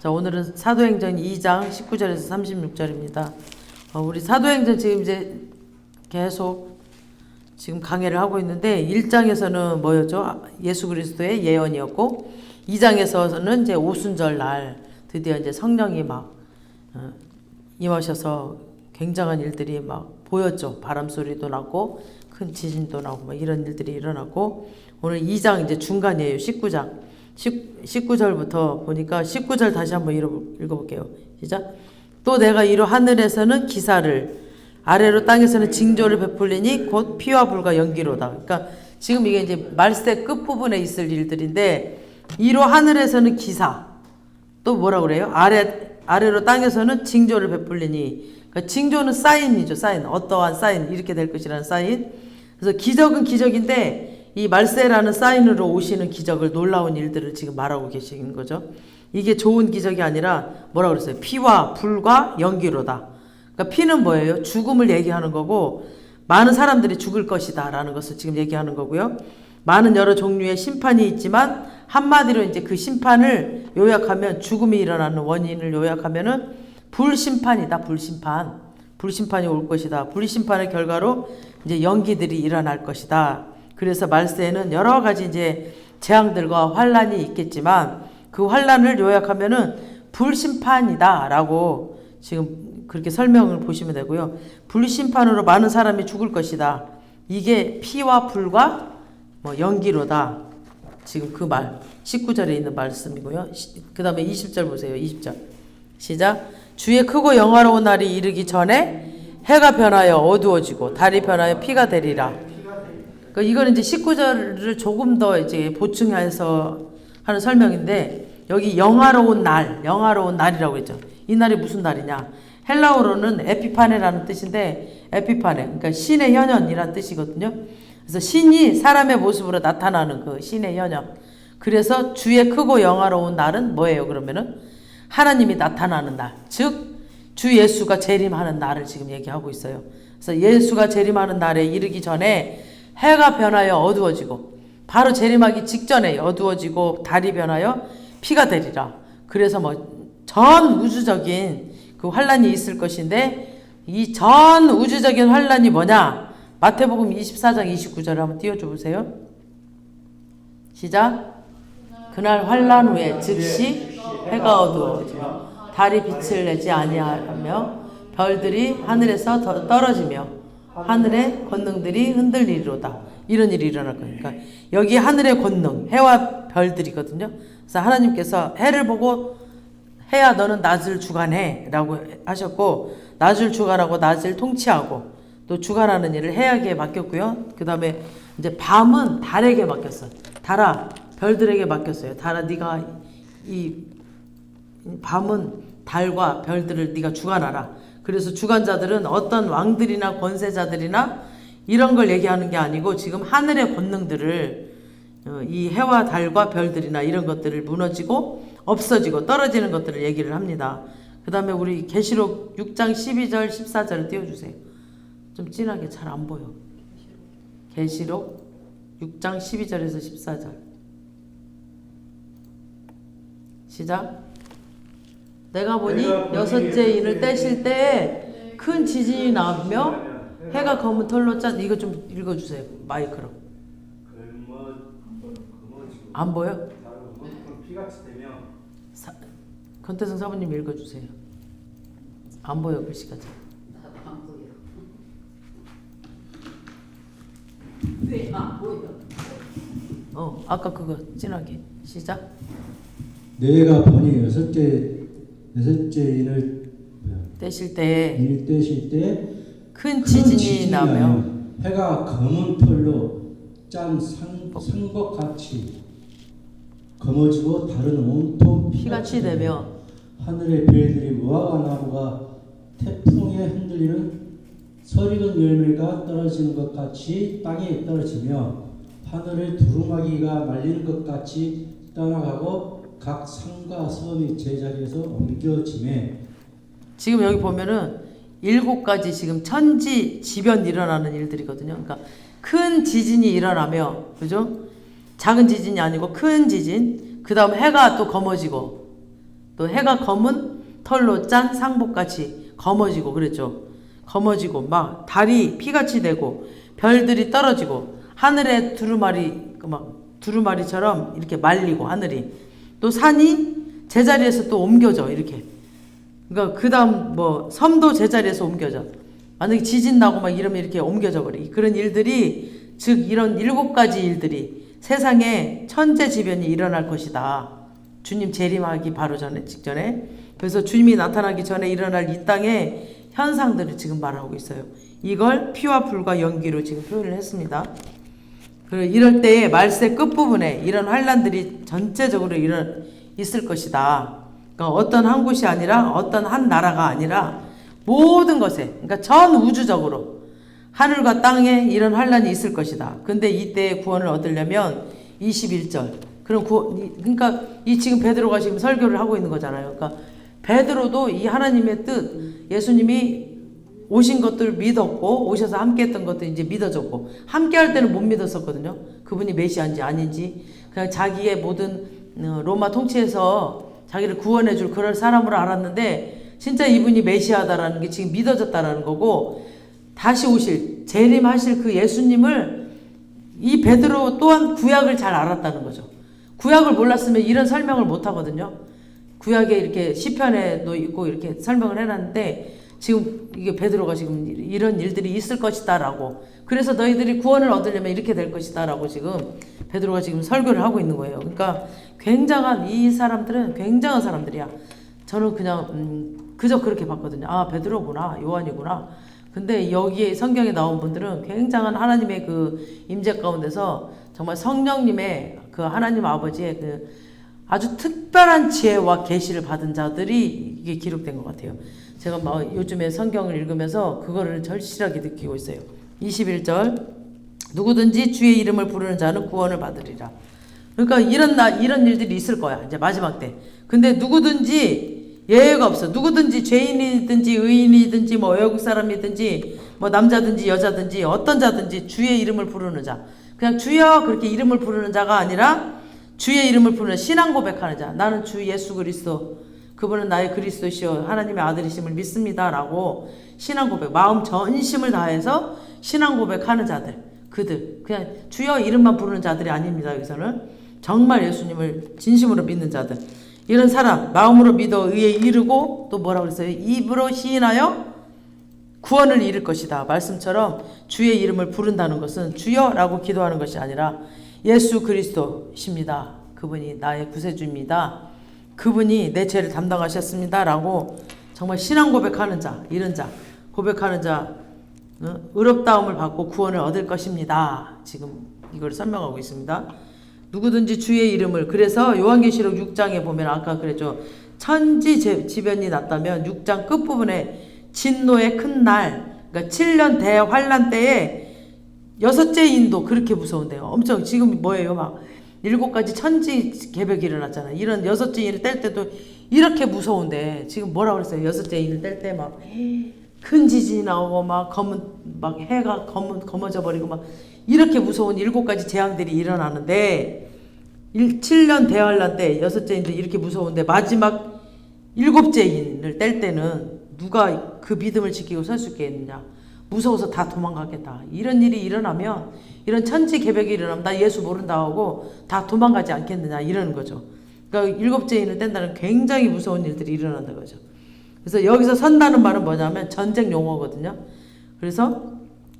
자, 오늘은 사도행전 2장 19절에서 36절입니다. 우리 사도행전 지금 이제 계속 지금 강해를 하고 있는데 1장에서는 뭐였죠? 예수 그리스도의 예언이었고 2장에서는 이제 오순절 날 드디어 이제 성령이 막 임하셔서 굉장한 일들이 막 보였죠. 바람 소리도 나고 큰 지진도 나고 막 이런 일들이 일어나고 오늘 2장 이제 중간이에요. 19장 19절부터 보니까 19절 다시 한번 읽어볼게요. 시작. 또 내가 이로 하늘에서는 기사를 아래로 땅에서는 징조를 베풀리니 곧 피와 불과 연기로다. 그러니까 지금 이게 이제 말세 끝부분에 있을 일들인데 이로 하늘에서는 기사 또 뭐라 그래요? 아래로 땅에서는 징조를 베풀리니 그러니까 징조는 사인이죠. 사인. 어떠한 사인 이렇게 될 것이라는 사인. 그래서 기적은 기적인데 이 말세라는 사인으로 오시는 기적을 놀라운 일들을 지금 말하고 계시는 거죠. 이게 좋은 기적이 아니라 뭐라 그랬어요? 피와 불과 연기로다. 그러니까 피는 뭐예요? 죽음을 얘기하는 거고 많은 사람들이 죽을 것이다 라는 것을 지금 얘기하는 거고요. 많은 여러 종류의 심판이 있지만 한마디로 이제 그 심판을 요약하면 죽음이 일어나는 원인을 요약하면은 불심판이다. 불심판. 불심판이 올 것이다. 불심판의 결과로 이제 연기들이 일어날 것이다. 그래서 말세에는 여러 가지 이제 재앙들과 환란이 있겠지만 그 환란을 요약하면은 불심판이다라고 지금 그렇게 설명을 보시면 되고요. 불심판으로 많은 사람이 죽을 것이다. 이게 피와 불과 뭐 연기로다. 지금 그 말 19절에 있는 말씀이고요. 그 다음에 20절 보세요. 20절 시작. 주의 크고 영화로운 날이 이르기 전에 해가 변하여 어두워지고 달이 변하여 피가 되리라. 그러니까 이거는 이제 19절을 조금 더 이제 보충해서 하는 설명인데 여기 영화로운 날이라고 했죠. 이 날이 무슨 날이냐? 헬라어로는 에피파네라는 뜻인데 에피파네, 그러니까 신의 현현이라는 뜻이거든요. 그래서 신이 사람의 모습으로 나타나는 그 신의 현현. 그래서 주의 크고 영화로운 날은 뭐예요? 그러면은 하나님이 나타나는 날, 즉 주 예수가 재림하는 날을 지금 얘기하고 있어요. 그래서 예수가 재림하는 날에 이르기 전에 해가 변하여 어두워지고 바로 재림하기 직전에 어두워지고 달이 변하여 피가 되리라. 그래서 뭐 전 우주적인 그 환란이 있을 것인데 이 전 우주적인 환란이 뭐냐? 마태복음 24장 29절을 한번 띄워줘 보세요. 시작. 그날 환란 후에 즉시 해가 어두워지며 달이 빛을 내지 아니하며 별들이 하늘에서 떨어지며 하늘의 권능들이 흔들리리로다. 이런 일이 일어날 거니까 여기 하늘의 권능, 해와 별들이거든요. 그래서 하나님께서 해를 보고 해야 너는 낮을 주관해 라고 하셨고 낮을 주관하고 낮을 통치하고 또 주관하는 일을 해에게 맡겼고요. 그 다음에 이제 밤은 달에게 맡겼어요. 달아 별들에게 맡겼어요. 달아 네가 이 밤은 달과 별들을 네가 주관하라. 그래서 주관자들은 어떤 왕들이나 권세자들이나 이런 걸 얘기하는 게 아니고 지금 하늘의 권능들을 이 해와 달과 별들이나 이런 것들을 무너지고 없어지고 떨어지는 것들을 얘기를 합니다. 그 다음에 우리 계시록 6장 12절 14절을 띄워주세요. 좀 진하게 잘 안 보여. 계시록 6장 12절에서 14절 시작. 내가 보니 여섯째 인을 떼실 때에 큰 지진이 나며 해가 검은 털로 이거 좀 읽어주세요. 마이크로. 안 보여? 권태성 사부님 읽어주세요. 안 보여 글씨가. 나도 안 보여. 왜 안 보여? 아까 그거 진하게 시작. 내가 보니 여섯째 인을 떼실 때 큰 지진이 나며 해가 검은 털로 짠 상복같이 검어지고 달은 온통 피같이 되며 하늘의 별들이 무화과 나무가 태풍에 흔들리는 설익은 열매가 떨어지는 것 같이 땅에 떨어지며 하늘의 두루마기가 말리는 것 같이 떠나가고 각 산과 섬이 제자리에서 옮겨지매. 지금 여기 보면은 7가지 지금 천지지변 일어나는 일들이거든요. 그러니까 큰 지진이 일어나며, 그죠? 작은 지진이 아니고 큰 지진. 그 다음 해가 또 검어지고, 또 해가 검은 털로 짠 상복같이 검어지고 그랬죠. 검어지고 막 달이 피같이 되고 별들이 떨어지고 하늘에 두루마리처럼 이렇게 말리고 하늘이 또 산이 제자리에서 또 옮겨져 이렇게. 그러니까 그다음 뭐 섬도 제자리에서 옮겨져. 만약에 지진 나고 막 이러면 이렇게 옮겨져 버리. 그런 일들이 즉 이런 7가지 일들이 세상에 천재지변이 일어날 것이다. 주님 재림하기 바로 직전에. 그래서 주님이 나타나기 전에 일어날 이 땅의 현상들을 지금 말하고 있어요. 이걸 피와 불과 연기로 지금 표현을 했습니다. 이럴 때에 말세 끝부분에 이런 환란들이 전체적으로 있을 것이다. 그러니까 어떤 한 곳이 아니라 어떤 한 나라가 아니라 모든 것에, 그러니까 전 우주적으로 하늘과 땅에 이런 환란이 있을 것이다. 근데 이때 구원을 얻으려면 21절. 그러니까 이 지금 베드로가 지금 설교를 하고 있는 거잖아요. 그러니까 베드로도 이 하나님의 뜻, 예수님이 오신 것들 믿었고 오셔서 함께 했던 것들 이제 믿어졌고 함께 할 때는 못 믿었었거든요. 그분이 메시아인지 아닌지 그냥 자기의 모든 로마 통치에서 자기를 구원해 줄 그럴 사람으로 알았는데 진짜 이분이 메시아다라는 게 지금 믿어졌다라는 거고 다시 오실 재림하실 그 예수님을 이 베드로 또한 구약을 잘 알았다는 거죠. 구약을 몰랐으면 이런 설명을 못 하거든요. 구약에 이렇게 시편에도 있고 이렇게 설명을 해놨는데 지금 이게 베드로가 지금 이런 일들이 있을 것이다라고 그래서 너희들이 구원을 얻으려면 이렇게 될 것이다라고 지금 베드로가 지금 설교를 하고 있는 거예요. 그러니까 굉장한 이 사람들은 굉장한 사람들이야. 저는 그냥 그저 그렇게 봤거든요. 아 베드로구나 요한이구나. 근데 여기에 성경에 나온 분들은 굉장한 하나님의 그 임재 가운데서 정말 성령님의 그 하나님 아버지의 그 아주 특별한 지혜와 계시를 받은 자들이 이게 기록된 것 같아요. 제가 막 요즘에 성경을 읽으면서 그거를 절실하게 느끼고 있어요. 21절 누구든지 주의 이름을 부르는 자는 구원을 받으리라. 그러니까 이런 일들이 있을 거야. 이제 마지막 때. 근데 누구든지 예외가 없어. 누구든지 죄인이든지 의인이든지 뭐 외국 사람이든지 뭐 남자든지 여자든지 어떤 자든지 주의 이름을 부르는 자. 그냥 주여 그렇게 이름을 부르는 자가 아니라 주의 이름을 부르는 신앙 고백하는 자. 나는 주 예수 그리스도 그분은 나의 그리스도시요 하나님의 아들이심을 믿습니다라고 신앙 고백 마음 전심을 다해서 신앙 고백하는 자들 그들 그냥 주여 이름만 부르는 자들이 아닙니다. 여기서는 정말 예수님을 진심으로 믿는 자들 이런 사람 마음으로 믿어 의에 이르고 또 뭐라고 그랬어요? 입으로 시인하여 구원을 이룰 것이다. 말씀처럼 주의 이름을 부른다는 것은 주여라고 기도하는 것이 아니라 예수 그리스도십니다. 그분이 나의 구세주입니다. 그분이 내 죄를 담당하셨습니다. 라고 정말 신앙 고백하는 자, 이런 자, 고백하는 자, 의롭다움을 받고 구원을 얻을 것입니다. 지금 이걸 설명하고 있습니다. 누구든지 주의 이름을, 그래서 요한계시록 6장에 보면 아까 그랬죠. 천지지변이 났다면 6장 끝부분에 진노의 큰 날, 그러니까 7년 대환란 때에 6째 인도 그렇게 무서운데요. 엄청 지금 뭐예요? 막 7가지 천지 개벽이 일어났잖아요. 이런 6째 인을 뗄 때도 이렇게 무서운데 지금 뭐라고 그랬어요? 6째 인을 뗄 때 막 큰 지진이 나오고 막 해가 검어져 버리고 막 이렇게 무서운 7가지 재앙들이 일어나는데 7년 대환란 때 6째 인도 이렇게 무서운데 마지막 7째 인을 뗄 때는 누가 그 믿음을 지키고 설 수 있겠느냐? 무서워서 다 도망가겠다. 이런 일이 일어나면 이런 천지 개벽이 일어나면 나 예수 모른다 하고 다 도망가지 않겠느냐 이러는 거죠. 그러니까 7째 인을 뗀다는 굉장히 무서운 일들이 일어난다는 거죠. 그래서 여기서 선다는 말은 뭐냐면 전쟁 용어거든요. 그래서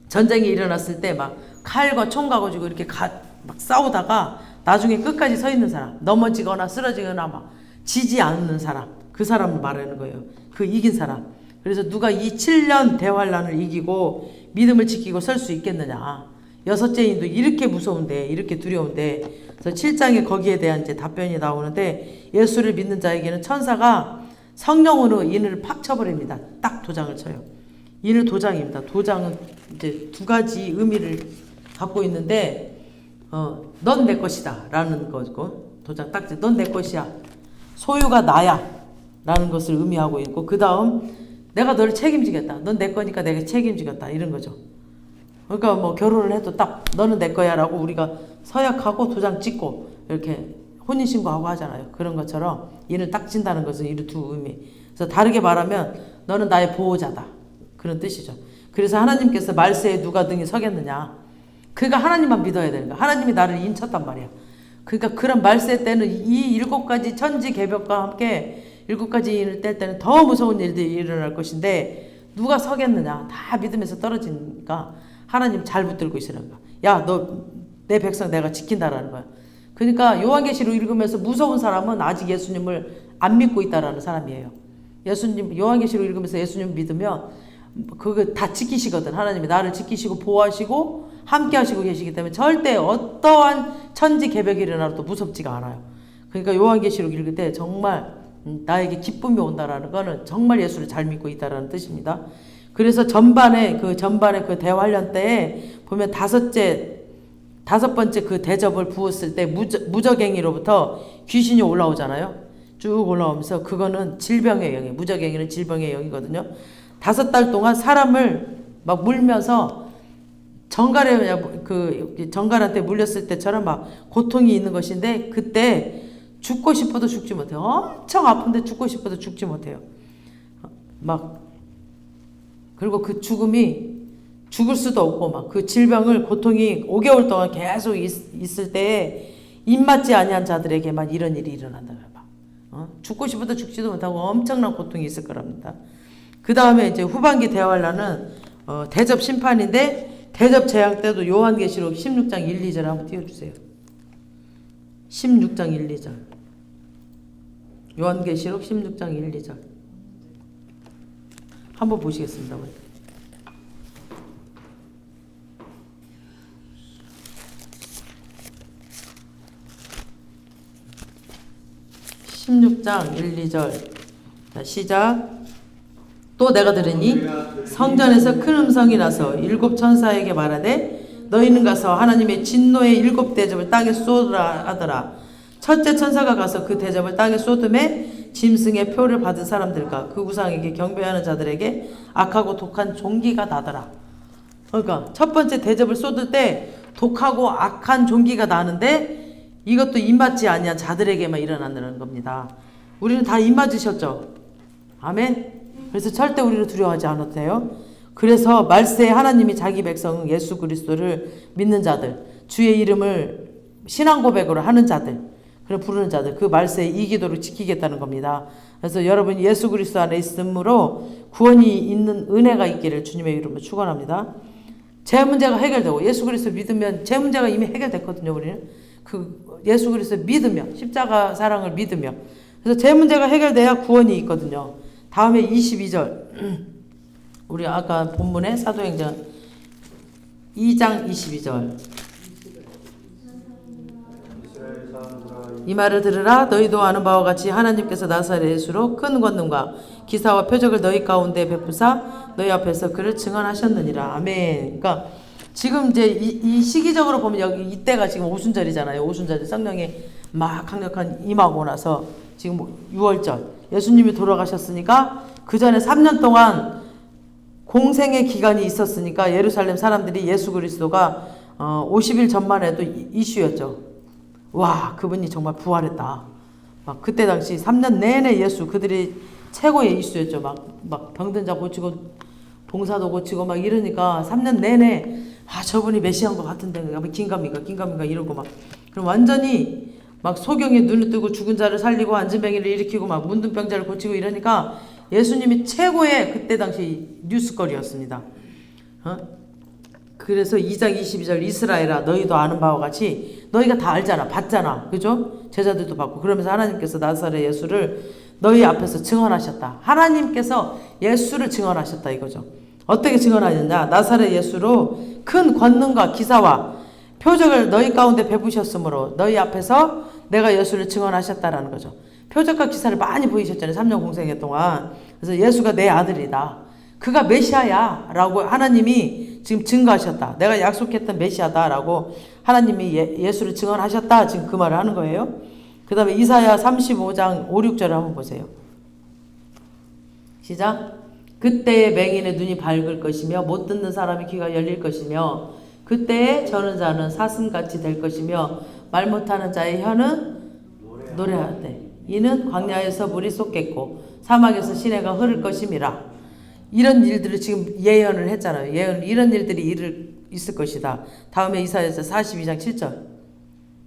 전쟁이 일어났을 때 막 칼과 총 가지고 이렇게 막 싸우다가 나중에 끝까지 서 있는 사람, 넘어지거나 쓰러지거나 막 지지 않는 사람, 그 사람을 말하는 거예요. 그 이긴 사람. 그래서 누가 이 7년 대환란을 이기고 믿음을 지키고 설 수 있겠느냐. 6째 인도 이렇게 무서운데 이렇게 두려운데 그래서 7장에 거기에 대한 이제 답변이 나오는데 예수를 믿는 자에게는 천사가 성령으로 인을 팍 쳐버립니다. 딱 도장을 쳐요. 인을 도장입니다. 도장은 이제 2가지 의미를 갖고 있는데 넌 내 것이다 라는 거고 도장 딱 넌 내 것이야. 소유가 나야 라는 것을 의미하고 있고 그 다음 내가 너를 책임지겠다. 넌 내 거니까 내가 책임지겠다. 이런 거죠. 그러니까 뭐 결혼을 해도 딱 너는 내 거야 라고 우리가 서약하고 도장 찍고 이렇게 혼인신고하고 하잖아요. 그런 것처럼 인을 딱 친다는 것은 이루 두 의미. 그래서 다르게 말하면 너는 나의 보호자다. 그런 뜻이죠. 그래서 하나님께서 말세에 누가 등에 서겠느냐. 그러니까 하나님만 믿어야 되는 거야. 하나님이 나를 인쳤단 말이야. 그러니까 그런 말세 때는 이 7가지 천지 개벽과 함께 7가지 인을 뗄 때는 더 무서운 일들이 일어날 것인데 누가 서겠느냐. 다 믿음에서 떨어지니까 하나님 잘 붙들고 있으라는 거야. 야, 너 내 백성 내가 지킨다라는 거야. 그러니까 요한계시록 읽으면서 무서운 사람은 아직 예수님을 안 믿고 있다라는 사람이에요. 예수님 요한계시록 읽으면서 예수님 믿으면 그거 다 지키시거든. 하나님이 나를 지키시고 보호하시고 함께 하시고 계시기 때문에 절대 어떠한 천지 개벽이 일어나도 무섭지가 않아요. 그러니까 요한계시록 읽을 때 정말 나에게 기쁨이 온다라는 거는 정말 예수를 잘 믿고 있다라는 뜻입니다. 그래서 전반에 그 대환련 때에 보면 다섯 번째 그 대접을 부었을 때 무적행이로부터 귀신이 올라오잖아요. 쭉 올라오면서 그거는 질병의 영이에요. 무적행위는 질병의 영이거든요. 5달 동안 사람을 막 물면서 정갈한테 물렸을 때처럼 막 고통이 있는 것인데 그때 죽고 싶어도 죽지 못해요. 엄청 아픈데 죽고 싶어도 죽지 못해요. 그리고 그 죽음이 죽을 수도 없고 막 그 질병을 고통이 5개월 동안 계속 있을 때에 입맞지 아니한 자들에게만 이런 일이 일어난다. 죽고 싶어도 죽지도 못하고 엄청난 고통이 있을 거랍니다. 그 다음에 이제 후반기 대환란은 대접 심판인데 대접 재앙 때도 요한계시록 16장 1, 2절 한번 띄워주세요. 16장 1, 2절. 요한계시록 16장 1, 2절. 한번 보시겠습니다. 16장 1, 2절. 자, 시작. 또 내가 들으니 성전에서 큰 음성이 나서 7 천사에게 말하되 너희는 가서 하나님의 진노의 7 대접을 땅에 쏟으라 하더라. 첫째 천사가 가서 그 대접을 땅에 쏟음에 짐승의 표를 받은 사람들과 그 우상에게 경배하는 자들에게 악하고 독한 종기가 나더라. 그러니까 첫 번째 대접을 쏟을 때 독하고 악한 종기가 나는데 이것도 입맞지 아니한 자들에게만 일어난다는 겁니다. 우리는 다 입맞으셨죠? 아멘? 그래서 절대 우리는 두려워하지 않아도 돼요. 그래서 말세에 하나님이 자기 백성 예수 그리스도를 믿는 자들, 주의 이름을 신앙 고백으로 하는 자들, 그래 부르는 자들, 그 말세에 이 기도를 지키겠다는 겁니다. 그래서 여러분 예수 그리스도 안에 있으므로 구원이 있는 은혜가 있기를 주님의 이름으로 축원합니다. 제 문제가 해결되고 예수 그리스도 믿으면 제 문제가 이미 해결됐거든요. 우리는 그 예수 그리스도 믿으며 십자가 사랑을 믿으며 그래서 제 문제가 해결돼야 구원이 있거든요. 다음에 22절 우리 아까 본문에 사도행전 2장 22절 이 말을 들으라. 너희도 아는 바와 같이 하나님께서 나사렛 예수로 큰 권능과 기사와 표적을 너희 가운데 베푸사 너희 앞에서 그를 증언하셨느니라. 아멘. 그러니까 지금 이제 이 시기적으로 보면 여기 이때가 지금 오순절이잖아요. 오순절 성령이 막 강력한 임하고 나서 지금 6월절 예수님이 돌아가셨으니까 그 전에 3년 동안 공생의 기간이 있었으니까 예루살렘 사람들이 예수 그리스도가 50일 전만 해도 이슈였죠. 와, 그분이 정말 부활했다. 막 그때 당시 3년 내내 예수 그들이 최고의 이슈였죠. 막 병든 자 고치고 봉사도 고치고 막 이러니까 3년 내내 저분이 메시아인 것 같은데 긴가민가 이러고 막 그럼 완전히 막 소경이 눈을 뜨고 죽은 자를 살리고 앉은뱅이를 일으키고 막 문둥병자를 고치고 이러니까 예수님이 최고의 그때 당시 뉴스거리였습니다. 그래서 2장 22절 이스라엘아 너희도 아는 바와 같이 너희가 다 알잖아. 봤잖아. 그죠? 제자들도 봤고 그러면서 하나님께서 나사렛 예수를 너희 앞에서 증언하셨다. 하나님께서 예수를 증언하셨다 이거죠. 어떻게 증언하셨냐? 나사렛 예수로 큰 권능과 기사와 표적을 너희 가운데 베푸셨으므로 너희 앞에서 내가 예수를 증언하셨다라는 거죠. 표적과 기사를 많이 보이셨잖아요. 3년 공생애 동안. 그래서 예수가 내 아들이다. 그가 메시아야 라고 하나님이 지금 증거하셨다. 내가 약속했던 메시아다 라고 하나님이 예수를 증언하셨다. 지금 그 말을 하는 거예요. 그 다음에 이사야 35장 5, 6절을 한번 보세요. 시작. 그때의 맹인의 눈이 밝을 것이며 못 듣는 사람의 귀가 열릴 것이며 그때에 저는 자는 사슴같이 될 것이며 말 못하는 자의 혀는 노래하되 이는 광야에서 물이 쏟겠고 사막에서 시내가 흐를 것임이라. 이런 일들을 지금 예언을 했잖아요. 이런 일들이 있을 것이다. 다음에 이사야서 42장 7절.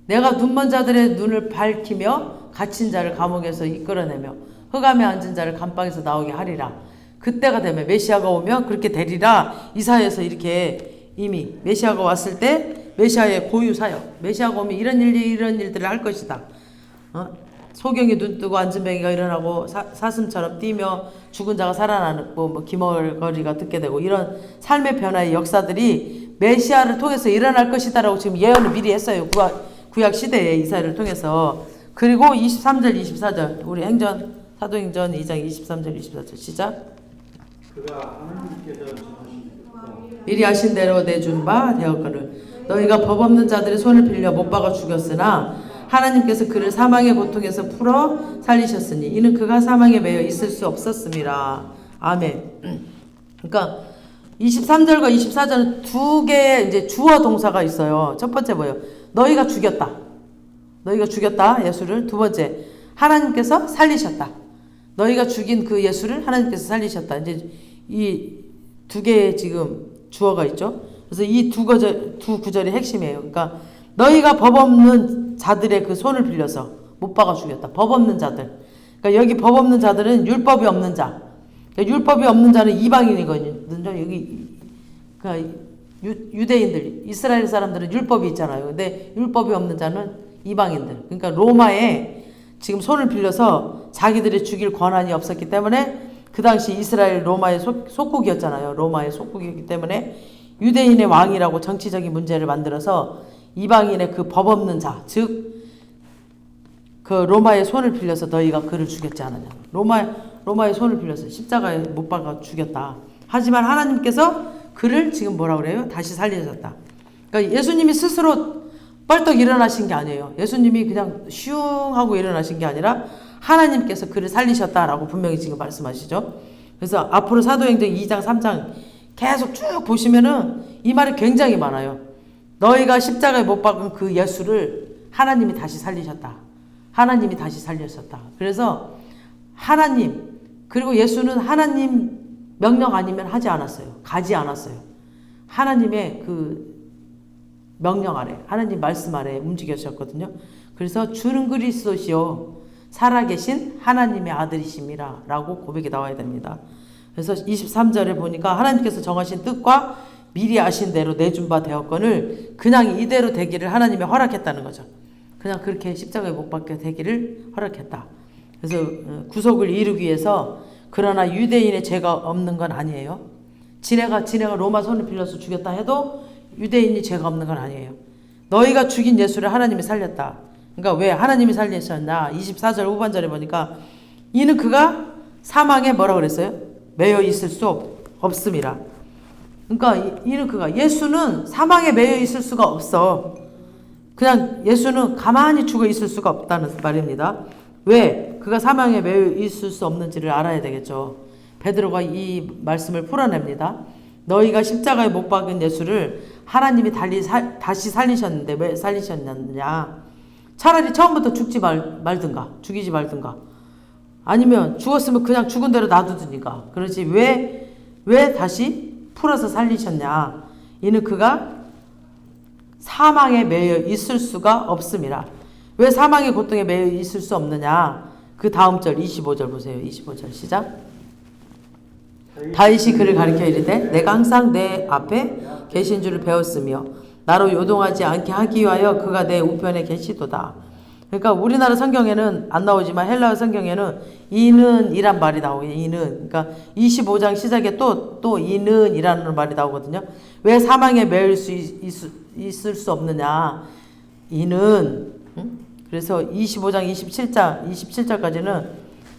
내가 눈먼 자들의 눈을 밝히며 갇힌 자를 감옥에서 이끌어내며 흑암에 앉은 자를 감방에서 나오게 하리라. 그때가 되면 메시아가 오면 그렇게 되리라. 이사야에서 이렇게 이미 메시아가 왔을 때 메시아의 고유 사역, 메시아가 오면 이런 일들을 할 것이다. 소경이 눈 뜨고 앉은 뱅이가 일어나고 사슴처럼 뛰며 죽은 자가 살아나고 뭐 기머거리가 듣게 되고 이런 삶의 변화의 역사들이 메시아를 통해서 일어날 것이다라고 지금 예언을 미리 했어요. 구약 시대에 이사야를 통해서. 그리고 23절 24절 우리 사도행전 2장 23절 24절 시작. 그가 하나님께서 정하신 미리 하신 대로 내준 바 되었거늘 너희가 법 없는 자들의 손을 빌려 못 박아 죽였으나 하나님께서 그를 사망의 고통에서 풀어 살리셨으니 이는 그가 사망에 매여 있을 수 없었음이라. 아멘. 그러니까 23절과 24절은 두 개의 이제 주어 동사가 있어요. 첫 번째 뭐예요? 너희가 죽였다. 너희가 죽였다. 예수를. 두 번째 하나님께서 살리셨다. 너희가 죽인 그 예수를 하나님께서 살리셨다. 이제 이 두 개의 지금 주어가 있죠. 그래서 이 두 구절이 핵심이에요. 그러니까 너희가 법 없는 자들의 그 손을 빌려서 못 박아 죽였다. 법 없는 자들. 그러니까 여기 법 없는 자들은 율법이 없는 자. 그러니까 율법이 없는 자는 이방인이거든요. 여기 그러니까 유대인들, 이스라엘 사람들은 율법이 있잖아요. 근데 율법이 없는 자는 이방인들. 그러니까 로마에 지금 손을 빌려서 자기들이 죽일 권한이 없었기 때문에 그 당시 이스라엘 로마의 속국이었잖아요. 로마의 속국이었기 때문에 유대인의 왕이라고 정치적인 문제를 만들어서 이방인의 그 법 없는 자, 즉 그 로마의 손을 빌려서 너희가 그를 죽였지 않느냐. 로마의 손을 빌려서 십자가에 못 박아 죽였다. 하지만 하나님께서 그를 지금 뭐라 그래요? 다시 살리셨다. 그러니까 예수님이 스스로 뻘떡 일어나신 게 아니에요. 예수님이 그냥 슝 하고 일어나신 게 아니라 하나님께서 그를 살리셨다라고 분명히 지금 말씀하시죠. 그래서 앞으로 사도행전 2장 3장 계속 쭉 보시면은 이 말이 굉장히 많아요. 너희가 십자가에 못 박은 그 예수를 하나님이 다시 살리셨다. 하나님이 다시 살리셨다. 그래서 하나님, 그리고 예수는 하나님 명령 아니면 하지 않았어요. 가지 않았어요. 하나님의 그 명령 아래, 하나님 말씀 아래 움직여셨거든요. 그래서 주는 그리스도시요 살아계신 하나님의 아들이심이라 라고 고백이 나와야 됩니다. 그래서 23절에 보니까 하나님께서 정하신 뜻과 미리 아신 대로 내준 바 되었거늘 그냥 이대로 되기를 하나님이 허락했다는 거죠. 그냥 그렇게 십자가에 못 박게 되기를 허락했다. 그래서 구속을 이루기 위해서 그러나 유대인의 죄가 없는 건 아니에요. 지네가 로마 손을 빌려서 죽였다 해도 유대인이 죄가 없는 건 아니에요. 너희가 죽인 예수를 하나님이 살렸다. 그러니까 왜 하나님이 살리셨나? 24절 후반절에 보니까 이는 그가 사망에 뭐라 그랬어요? 매여 있을 수 없음이라. 그러니까 이는 그가 예수는 사망에 매여 있을 수가 없어. 그냥 예수는 가만히 죽어 있을 수가 없다는 말입니다. 왜 그가 사망에 매여 있을 수 없는지를 알아야 되겠죠. 베드로가 이 말씀을 풀어냅니다. 너희가 십자가에 못 박은 예수를 하나님이 다시 살리셨는데 왜 살리셨느냐? 차라리 처음부터 죽이지 말든가 아니면 죽었으면 그냥 죽은 대로 놔두든가. 그러지 왜 다시 풀어서 살리셨냐? 이는 그가 사망에 매여 있을 수가 없음이라. 왜 사망의 고통에 매여 있을 수 없느냐? 그 다음 절 25절 보세요. 25절 시작. 다윗이 그를 가리켜 이르되 내가 항상 내 앞에 계신 줄을 배웠으며 나로 요동하지 않게 하기 위하여 그가 내 우편에 계시도다. 그러니까 우리나라 성경에는 안 나오지만 헬라어 성경에는 이는 이란 말이 나오요. 이는. 그러니까 25장 시작에 또 이는 이라는 말이 나오거든요. 왜 사망에 매일 있을 수 없느냐? 이는. 그래서 25장 27절까지는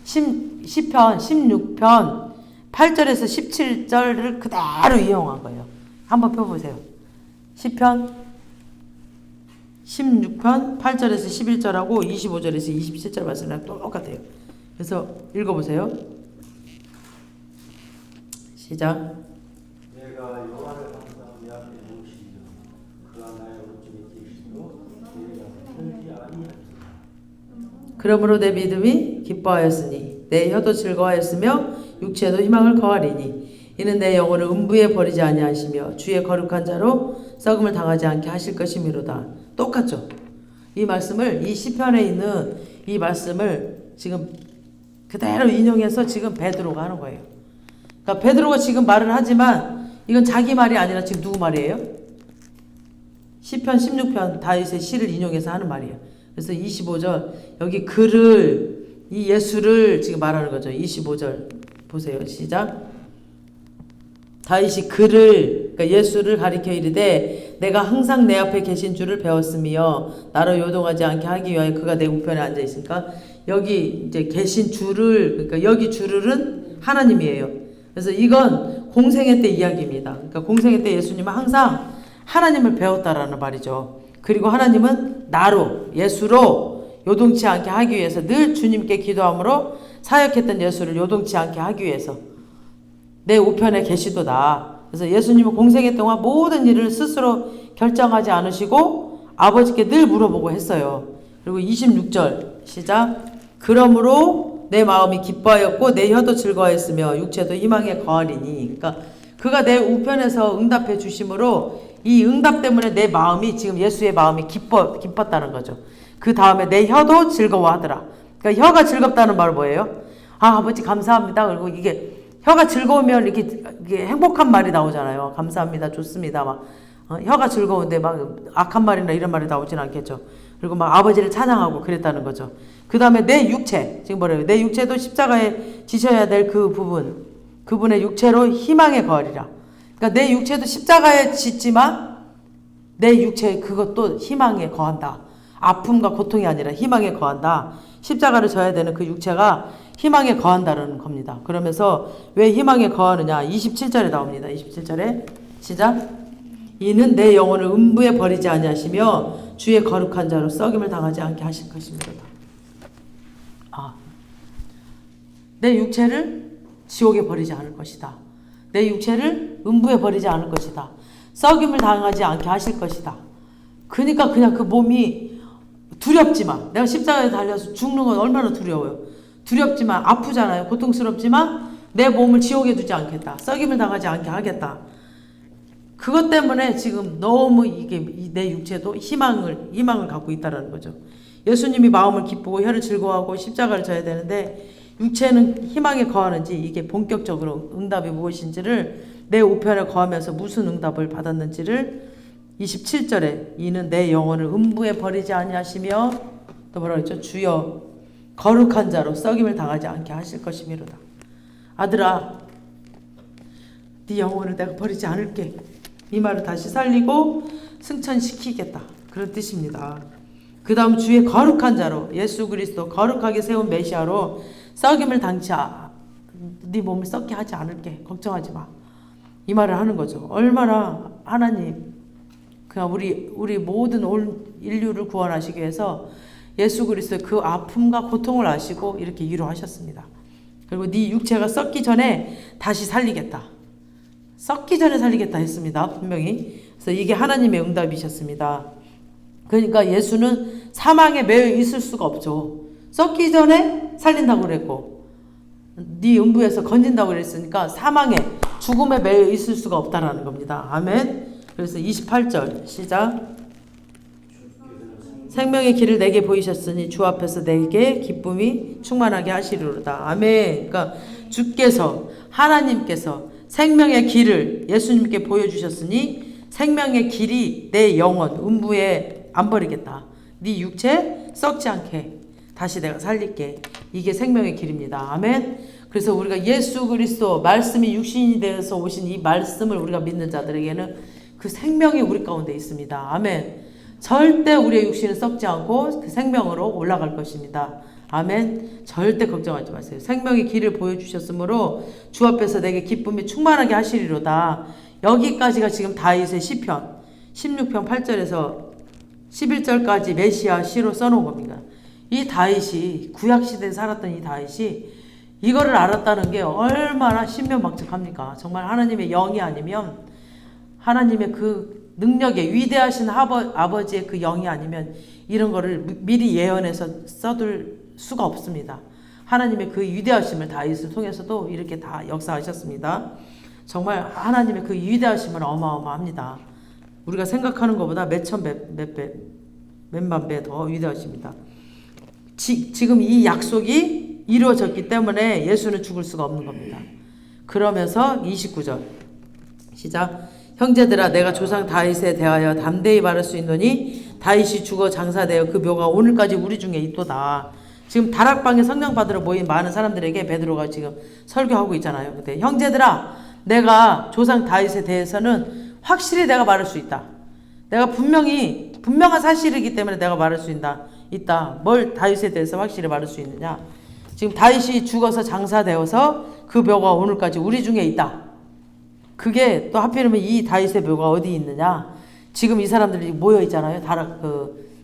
시편 16편 8절에서 17절을 그대로 이용한 거예요. 한번 펴보세요. 시편 16편 8절에서 11절하고 25절에서 27절 말씀이랑 똑같아요. 그래서 읽어보세요. 시작. 내가 여호와를 항상 내 앞에 놓으시며 그가 나의 오른쪽에 계시고 내가 틀지 아니하리라. 그러므로 내 믿음이 기뻐하였으니 내 혀도 즐거워하였으며 육체도 희망을 거하리니 이는 내 영혼을 음부에 버리지 아니하시며 주의 거룩한 자로 썩음을 당하지 않게 하실 것이미로다. 똑같죠? 이 말씀을 이 시편에 있는 이 말씀을 지금 그대로 인용해서 지금 베드로가 하는 거예요. 그러니까 베드로가 지금 말을 하지만 이건 자기 말이 아니라 지금 누구 말이에요? 시편 16편 다윗의 시를 인용해서 하는 말이에요. 그래서 25절 여기 그를 이 예수를 지금 말하는 거죠. 25절 보세요. 시작. 다윗이 그를 그러니까 예수를 가리켜 이르되 내가 항상 내 앞에 계신 줄을 배웠으며 나로 요동하지 않게 하기 위하여 그가 내 우편에 앉아 있으니까 여기 이제 계신 줄을 그러니까 여기 줄은 하나님이에요. 그래서 이건 공생애 때 이야기입니다. 그러니까 공생애 때 예수님은 항상 하나님을 배웠다라는 말이죠. 그리고 하나님은 나로 예수로 요동치 않게 하기 위해서 늘 주님께 기도함으로 사역했던 예수를 요동치 않게 하기 위해서 내 우편에 계시도다. 그래서 예수님은 공생애 동안 모든 일을 스스로 결정하지 않으시고 아버지께 늘 물어보고 했어요. 그리고 26절 시작. 그러므로 내 마음이 기뻐하였고 내 혀도 즐거워했으며 육체도 희망에 거하리니. 그러니까 그가 내 우편에서 응답해 주심으로 이 응답 때문에 내 마음이 지금 예수의 마음이 기뻤다는 거죠. 그 다음에 내 혀도 즐거워하더라. 그러니까 혀가 즐겁다는 말 뭐예요? 아, 아버지 감사합니다. 그리고 이게 혀가 즐거우면 이게 행복한 말이 나오잖아요. 감사합니다. 좋습니다. 막 혀가 즐거운데 막 악한 말이나 이런 말이 나오진 않겠죠. 그리고 막 아버지를 찬양하고 그랬다는 거죠. 그 다음에 내 육체 지금 뭐래요? 내 육체도 십자가에 지셔야 될 그 부분 그분의 육체로 희망에 거하리라. 그러니까 내 육체도 십자가에 짓지만 내 육체 그것도 희망에 거한다. 아픔과 고통이 아니라 희망에 거한다. 십자가를 져야 되는 그 육체가 희망에 거한다는 겁니다. 그러면서 왜 희망에 거하느냐? 27절에 나옵니다. 27절에 시작. 이는 내 영혼을 음부에 버리지 아니하시며 주의 거룩한 자로 썩임을 당하지 않게 하실 것입니다. 내 육체를 지옥에 버리지 않을 것이다. 내 육체를 음부에 버리지 않을 것이다. 썩임을 당하지 않게 하실 것이다. 그러니까 그냥 그 몸이 두렵지만 내가 십자가에 달려서 죽는 건 얼마나 두려워요. 두렵지만 아프잖아요. 고통스럽지만 내 몸을 지옥에 두지 않겠다. 썩임을 당하지 않게 하겠다. 그것 때문에 지금 너무 이게 내 육체도 희망을 갖고 있다라는 거죠. 예수님이 마음을 기쁘고 혀를 즐거워하고 십자가를 져야 되는데 육체는 희망에 거하는지 이게 본격적으로 응답이 무엇인지를 내 우편에 거하면서 무슨 응답을 받았는지를 27절에 이는 내 영혼을 음부에 버리지 아니하시며 또 뭐라고 했죠? 주여 거룩한 자로 썩임을 당하지 않게 하실 것이미로다. 아들아 네 영혼을 내가 버리지 않을게. 이 말을 다시 살리고 승천시키겠다. 그런 뜻입니다. 그 다음 주의 거룩한 자로 예수 그리스도 거룩하게 세운 메시아로 썩임을 당치 네 몸을 썩게 하지 않을게. 걱정하지 마. 이 말을 하는 거죠. 얼마나 하나님 그냥 우리 모든 온 인류를 구원하시기 위해서 예수 그리스도의 그 아픔과 고통을 아시고 이렇게 위로하셨습니다. 그리고 네 육체가 썩기 전에 다시 살리겠다. 썩기 전에 살리겠다 했습니다. 분명히. 그래서 이게 하나님의 응답이셨습니다. 그러니까 예수는 사망에 매여 있을 수가 없죠. 썩기 전에 살린다고 그랬고 네 음부에서 건진다고 그랬으니까 사망에 죽음에 매여 있을 수가 없다라는 겁니다. 아멘. 그래서 28절 시작. 생명의 길을 내게 보이셨으니 주 앞에서 내게 기쁨이 충만하게 하시리로다. 아멘. 그러니까 주께서 하나님께서 생명의 길을 예수님께 보여주셨으니 생명의 길이 내 영혼 음부에 안 버리겠다. 네 육체 썩지 않게 다시 내가 살릴게. 이게 생명의 길입니다. 아멘. 그래서 우리가 예수 그리스도 말씀이 육신이 되어서 오신 이 말씀을 우리가 믿는 자들에게는 그 생명이 우리 가운데 있습니다. 아멘. 절대 우리의 육신은 썩지 않고 그 생명으로 올라갈 것입니다. 아멘. 절대 걱정하지 마세요. 생명의 길을 보여주셨으므로 주 앞에서 내게 기쁨이 충만하게 하시리로다. 여기까지가 지금 다윗의 시편 16편 8절에서 11절까지 메시아 시로 써놓은 겁니다. 이 다윗이 구약시대에 살았던 이 다윗이 이거를 알았다는 게 얼마나 신명막측합니까? 정말 하나님의 영이 아니면 하나님의 그 능력에 위대하신 아버지의 그 영이 아니면 이런 거를 미리 예언해서 써둘 수가 없습니다. 하나님의 그 위대하심을 다윗을 통해서도 이렇게 다 역사하셨습니다. 정말 하나님의 그 위대하심은 어마어마합니다. 우리가 생각하는 것보다 몇천 배, 몇 배, 몇만 배 더 위대하십니다. 지금 이 약속이 이루어졌기 때문에 예수는 죽을 수가 없는 겁니다. 그러면서 29절 시작. 형제들아 내가 조상 다윗에 대하여 담대히 말할 수 있노니 다윗이 죽어 장사되어 그 묘가 오늘까지 우리 중에 있도다. 지금 다락방에 성령 받으러 모인 많은 사람들에게 베드로가 지금 설교하고 있잖아요. 근데 형제들아 내가 조상 다윗에 대해서는 확실히 내가 말할 수 있다. 내가 분명한 사실이기 때문에 내가 말할 수 있다. 뭘 다윗에 대해서 확실히 말할 수 있느냐. 지금 다윗이 죽어서 장사되어서 그 묘가 오늘까지 우리 중에 있다. 그게 또 하필이면 이 다윗의 묘가 어디 있느냐. 지금 이 사람들이 모여 있잖아요.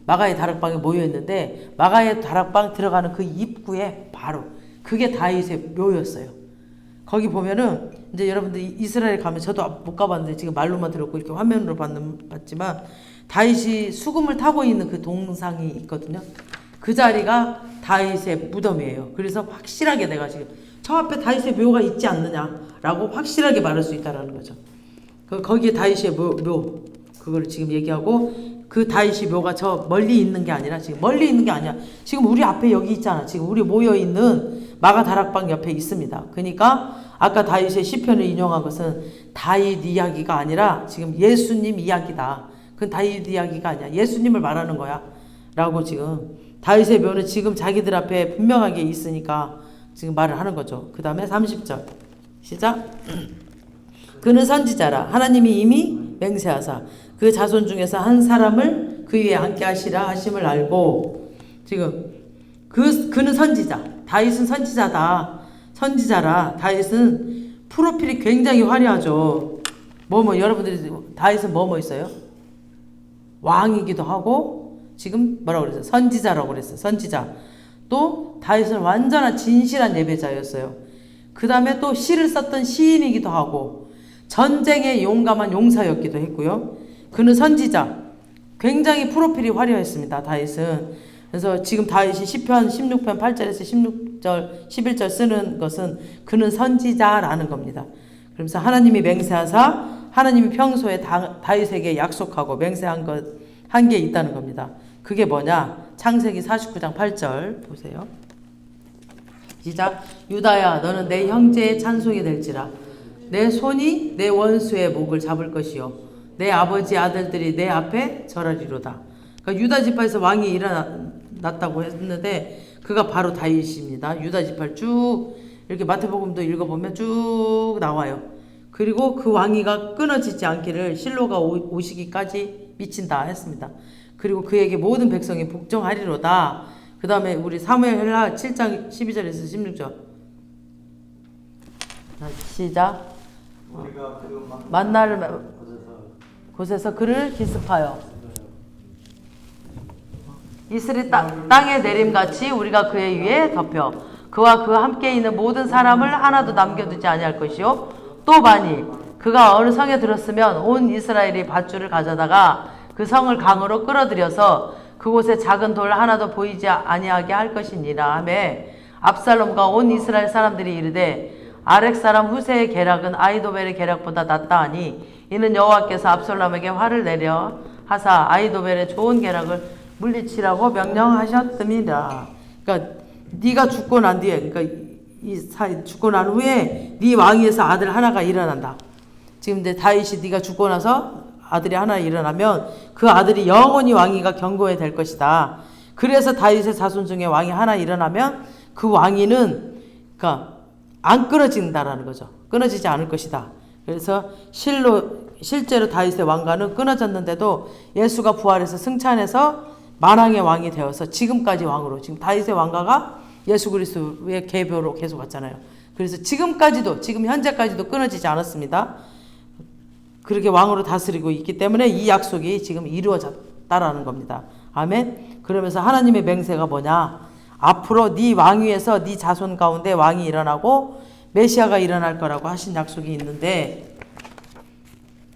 마가의 다락방에 모여 있는데 마가의 다락방 들어가는 그 입구에 바로 그게 다윗의 묘였어요. 거기 보면은 이제 여러분들 이스라엘 가면 저도 못 가봤는데 지금 말로만 들었고 이렇게 화면으로 봤지만 다윗이 수금을 타고 있는 그 동상이 있거든요. 그 자리가 다윗의 무덤이에요. 그래서 확실하게 내가 지금 저 앞에 다윗의 묘가 있지 않느냐라고 확실하게 말할 수 있다라는 거죠. 거기에 다윗의 묘 그걸 지금 얘기하고 그 다윗의 묘가 저 멀리 있는 게 아니라 지금 멀리 있는 게 아니야. 지금 우리 앞에 여기 있잖아. 지금 우리 모여 있는 마가 다락방 옆에 있습니다. 그러니까 아까 다윗의 시편을 인용한 것은 다윗 이야기가 아니라 지금 예수님 이야기다. 그건 다윗 이야기가 아니야. 예수님을 말하는 거야. 라고 지금 다윗의 묘는 지금 자기들 앞에 분명하게 있으니까 지금 말을 하는 거죠. 그 다음에 30절 시작. 그는 선지자라 하나님이 이미 맹세하사 그 자손 중에서 한 사람을 그 위에 앉게 하시라 하심을 알고 지금 그는 선지자. 다윗은 선지자라. 다윗은 프로필이 굉장히 화려하죠. 여러분들이 다윗은 뭐 있어요? 왕이기도 하고 지금 뭐라고 그랬어요? 선지자라고 그랬어요. 선지자. 또 다윗은 완전한 진실한 예배자였어요. 그 다음에 또 시를 썼던 시인이기도 하고 전쟁에 용감한 용사였기도 했고요. 그는 선지자. 굉장히 프로필이 화려했습니다. 다윗은. 그래서 지금 다윗이 시편 16편 8절에서 16절 11절 쓰는 것은 그는 선지자라는 겁니다. 그러면서 하나님이 맹세하사 하나님이 평소에 다윗에게 약속하고 맹세한 것 한 게 있다는 겁니다. 그게 뭐냐? 창세기 49장 8절 보세요. 시작. 유다야 너는 내 형제의 찬송이 될지라 내 손이 내 원수의 목을 잡을 것이요 내 아버지 아들들이 내 앞에 절하리로다. 그러니까 유다 지파에서 왕이 일어났다고 했는데 그가 바로 다윗입니다. 유다 지파를 쭉 이렇게 마태복음도 읽어보면 쭉 나와요. 그리고 그 왕위가 끊어지지 않기를 실로가 오시기까지 미친다 했습니다. 그리고 그에게 모든 백성이 복종하리로다. 그 다음에 우리 사무엘하 7장 12절에서 16절 시작. 우리가 그 만날 곳에서 그를 기습하여 이슬이 땅에 내림같이 우리가 그의 위에 덮여 그와 그와 함께 있는 모든 사람을 하나도 남겨두지 아니할 것이요 또 만일 그가 어느 성에 들었으면 온 이스라엘이 밧줄을 가져다가 그 성을 강으로 끌어들여서 그곳에 작은 돌 하나도 보이지 아니하게 할 것이니라 하며 압살롬과 온 이스라엘 사람들이 이르되 아렉 사람 후세의 계략은 아히도벨의 계략보다 낫다 하니 이는 여호와께서 압살롬에게 화를 내려 하사 아히도벨의 좋은 계략을 물리치라고 명령하셨음이라. 그러니까 네가 죽고 난 뒤에, 그러니까 죽고 난 후에 네 왕위에서 아들 하나가 일어난다. 지금 이제 다윗이 네가 죽고 나서 아들이 하나 일어나면 그 아들이 영원히 왕위가 견고해 될 것이다. 그래서 다윗의 자손 중에 왕이 하나 일어나면 그 왕위는 그러니까 안 끊어진다라는 거죠. 끊어지지 않을 것이다. 그래서 실제로 다윗의 왕가는 끊어졌는데도 예수가 부활해서 승천해서 만왕의 왕이 되어서 지금까지 왕으로 지금 다윗의 왕가가 예수 그리스도의 계보로 계속 왔잖아요. 그래서 지금 현재까지도 끊어지지 않았습니다. 그렇게 왕으로 다스리고 있기 때문에 이 약속이 지금 이루어졌다라는 겁니다. 아멘. 그러면서 하나님의 맹세가 뭐냐? 앞으로 네 왕위에서 네 자손 가운데 왕이 일어나고 메시아가 일어날 거라고 하신 약속이 있는데